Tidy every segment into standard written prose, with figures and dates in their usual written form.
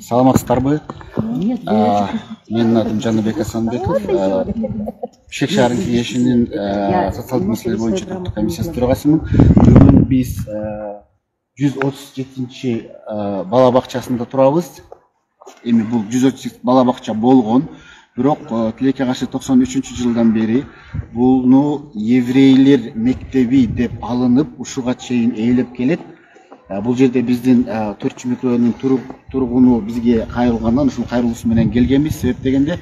Саламатсыздарбы? Менин атым Жаныбек Асанбеков. Бишкек шаарынын кеңешинин социалдык маселелер боюнча топтук комиссиясынын төрагасымын. Бүгүн биз 137 бала бакчасында турабыз. Эми бул 137 бала бакча болгон. Бирок тилекке каршы 93-жылдан бери буну еврейлер мектеби деп алынып, ушуга чейин ээлеп келет. Бул жерде биздин 4 микрорайондун тургуну бизге кайрылгандан ушул кайрылуусу менен келгенбиз. Себеп дегенде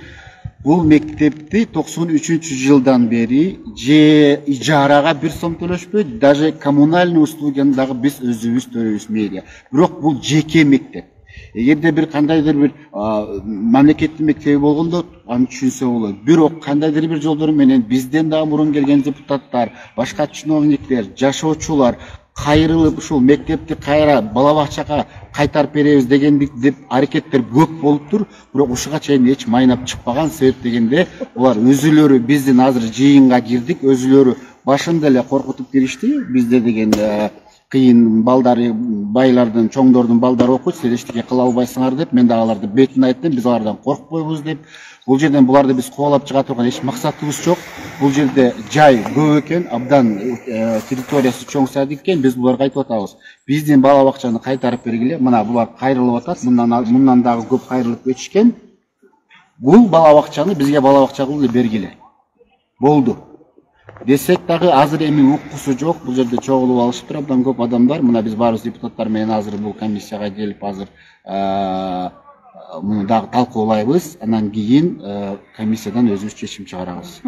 бул мектепти 93-жылдан бери же ижарага 1 сом төлөшпөйт, даже коммунальный услуганы дагы биз өзүбүз төлөйбүз мэрия. Бирок бул жеке мектеп. Эгерде бир кандайдыр бир мамлекеттин мектеби болгондо аны түшүнсө болот. Бирок кандайдыр бир жолдор менен бизден дагы мурун келген депутаттар, башка чиновниктер, жашоочулар кайрылып ушул мектепти кайра бала бакчага кайтарып беребиз деп аракеттер көп болуптур. Бирок ушуга чейин эч майнап чыкпаган. Себеп дегенде булар өзүлөрү биздин азыр жыйынга кирдик, өзүлөрү башында эле коркутуп киришти. Бизде деген кыйын балдары, байлардын, чоңдордун балдары окуйт, силер эчтеке кыла албайсыңар деп, мен да аларды бетин айттым, биз алардан коркпойбуз деп. Бул жерден буларды биз кубалап чыга турган эч максатыбыз жок. Бул жерде жай көп экен, абдан территориясы чоң садик экен, биз буларга айтып атабыз. Биздин бала бакчаны кайтарып бергиле. Мына булар кайрылып атат, мындан дагы көп кайрылып өтүшкөн. Бул бала бакчаны бизге бала бакча кылып бергиле. Болду. Десек дагы азыр эми уккусу жок. Бул жерде чогулуп алышыптыр абдан көп адамдар. Мына биз баарыбыз депутаттар менен азыр бул комиссияга келип азыр муну дагы талкуулайбыз. Анан кийин комиссиядан өзүбүз чечим чыгарабыз.